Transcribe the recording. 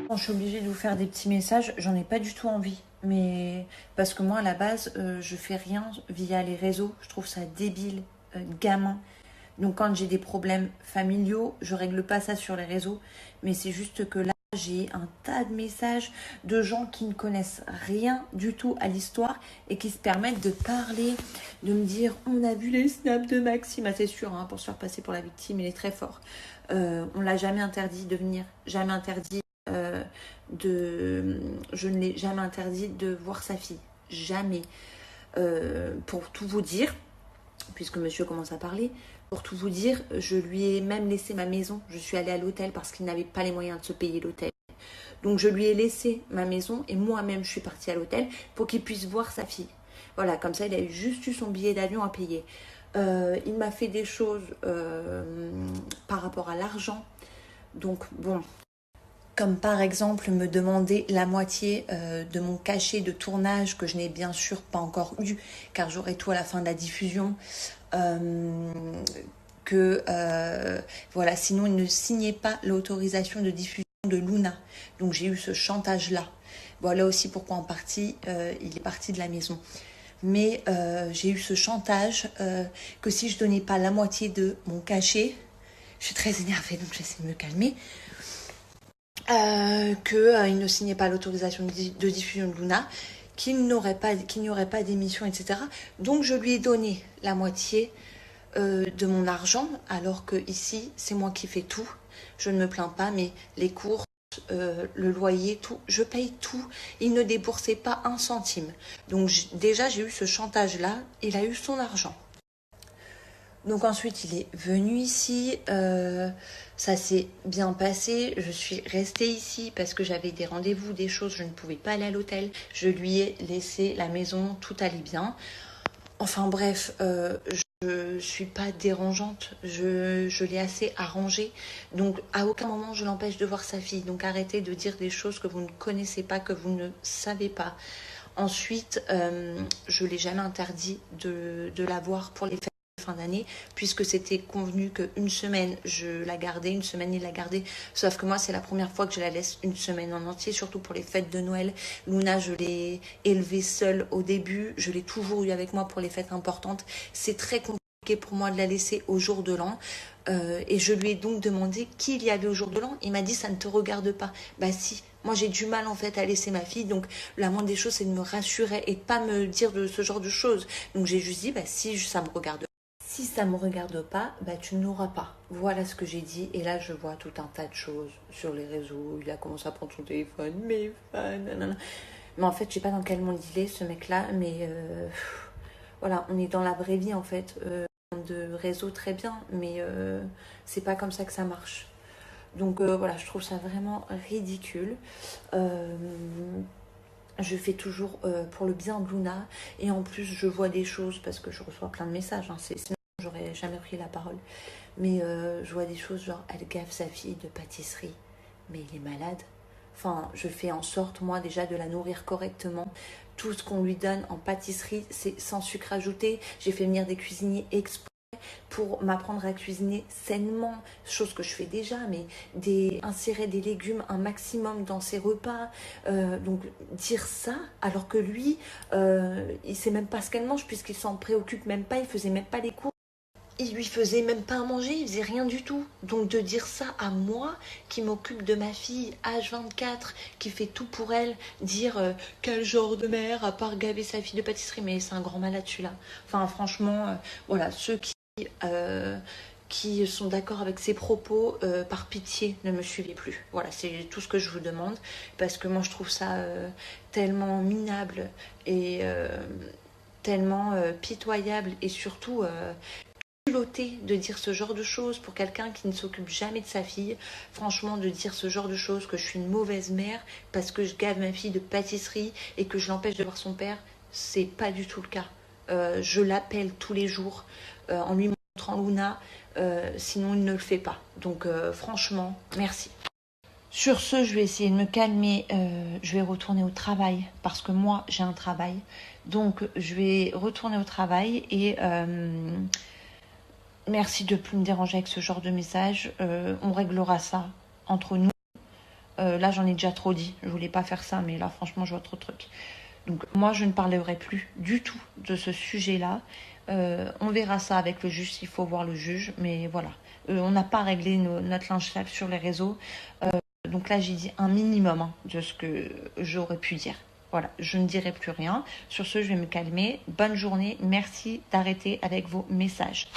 Quand je suis obligée de vous faire des petits messages, j'en ai pas du tout envie. Mais parce que moi, à la base, je fais rien via les réseaux. Je trouve ça débile, gamin. Donc quand j'ai des problèmes familiaux, je règle pas ça sur les réseaux. Mais c'est juste que là, j'ai un tas de messages de gens qui ne connaissent rien du tout à l'histoire et qui se permettent de parler, de me dire on a vu les snaps de Maxime, ah, c'est sûr, hein, pour se faire passer pour la victime, il est très fort. On l'a jamais interdit de venir, jamais interdit euh, je ne l'ai jamais interdit de voir sa fille, jamais. Pour tout vous dire, puisque monsieur commence à parler, pour tout vous dire, je lui ai même laissé ma maison. Je suis allée à l'hôtel parce qu'il n'avait pas les moyens de se payer l'hôtel. Donc je lui ai laissé ma maison et moi-même je suis partie à l'hôtel pour qu'il puisse voir sa fille. Voilà, comme ça il a juste eu son billet d'avion à payer. Il m'a fait des choses par rapport à l'argent. Donc bon, comme par exemple me demander la moitié de mon cachet de tournage que je n'ai bien sûr pas encore eu car j'aurai tout à la fin de la diffusion. Voilà, sinon il ne signait pas l'autorisation de diffusion de Luna. Donc j'ai eu ce chantage là. Voilà aussi pourquoi en partie il est parti de la maison. Mais j'ai eu ce chantage que si je donnais pas la moitié de mon cachet, je suis très énervée donc j'essaie de me calmer. Qu'il ne signait pas l'autorisation de diffusion de Luna, qu'il n'y aurait pas d'émission, etc. Donc je lui ai donné la moitié de mon argent, alors que ici c'est moi qui fais tout. Je ne me plains pas, mais les courses, le loyer, tout, je paye tout. Il ne déboursait pas un centime. Donc déjà j'ai eu ce chantage-là, il a eu son argent. Donc ensuite, il est venu ici, ça s'est bien passé, je suis restée ici parce que j'avais des rendez-vous, des choses, je ne pouvais pas aller à l'hôtel. Je lui ai laissé la maison, tout allait bien. Enfin bref, je suis pas dérangeante, je l'ai assez arrangé. Donc à aucun moment je l'empêche de voir sa fille. Donc arrêtez de dire des choses que vous ne connaissez pas, que vous ne savez pas. Ensuite, je ne l'ai jamais interdit de la voir pour les fêtes de fin d'année, puisque c'était convenu qu'une semaine je la gardais, une semaine il la gardait. Sauf que moi, c'est la première fois que je la laisse une semaine en entier, surtout pour les fêtes de Noël. Luna, je l'ai élevée seule au début, je l'ai toujours eu avec moi pour les fêtes importantes. C'est très compliqué pour moi de la laisser au jour de l'an. Et je lui ai donc demandé qui il y avait au jour de l'an. Il m'a dit ça ne te regarde pas. Bah si, moi j'ai du mal en fait à laisser ma fille, donc la moindre des choses c'est de me rassurer et de pas me dire de ce genre de choses. Donc j'ai juste dit bah si ça me regarde, si ça me regarde pas, bah tu ne l'auras pas. Voilà ce que j'ai dit. Et là je vois tout un tas de choses sur les réseaux. Il a commencé à prendre son téléphone, mes fans, nanana. Mais en fait je sais pas dans quel monde il est ce mec là, mais voilà, on est dans la vraie vie en fait. De réseau très bien, mais c'est pas comme ça que ça marche. Donc voilà, je trouve ça vraiment ridicule. Je fais toujours pour le bien de Luna, et en plus je vois des choses parce que je reçois plein de messages, hein, sinon j'aurais jamais pris la parole. Mais je vois des choses genre elle gaffe sa fille de pâtisserie, mais il est malade. Enfin, je fais en sorte, moi, déjà de la nourrir correctement. Tout ce qu'on lui donne en pâtisserie, c'est sans sucre ajouté. J'ai fait venir des cuisiniers exprès pour m'apprendre à cuisiner sainement, chose que je fais déjà, mais insérer des légumes un maximum dans ses repas. Donc dire ça, alors que lui, il sait même pas ce qu'elle mange, puisqu'il s'en préoccupe même pas, il faisait même pas les cours. Il lui faisait même pas à manger, il faisait rien du tout. Donc de dire ça à moi, qui m'occupe de ma fille, H24, qui fait tout pour elle, dire quel genre de mère, à part gaver sa fille de pâtisserie, mais c'est un grand malade celui-là. Enfin franchement, voilà, ceux qui sont d'accord avec ses propos, par pitié, ne me suivez plus. Voilà, c'est tout ce que je vous demande, parce que moi je trouve ça tellement minable et tellement pitoyable, et surtout culotté de dire ce genre de choses pour quelqu'un qui ne s'occupe jamais de sa fille. Franchement, de dire ce genre de choses, que je suis une mauvaise mère parce que je gave ma fille de pâtisserie et que je l'empêche de voir son père, c'est pas du tout le cas. Je l'appelle tous les jours en lui montrant Luna, sinon il ne le fait pas. Donc franchement, merci. Sur ce, je vais essayer de me calmer, je vais retourner au travail, parce que moi, j'ai un travail. Donc, je vais retourner au travail et merci de ne plus me déranger avec ce genre de message. On réglera ça entre nous. Là, j'en ai déjà trop dit. Je voulais pas faire ça, mais là, franchement, je vois trop de trucs. Donc, moi, je ne parlerai plus du tout de ce sujet-là. On verra ça avec le juge s'il faut voir le juge. Mais voilà, on n'a pas réglé notre linge sale sur les réseaux. Donc là, j'ai dit un minimum de ce que j'aurais pu dire. Voilà, je ne dirai plus rien. Sur ce, je vais me calmer. Bonne journée. Merci d'arrêter avec vos messages.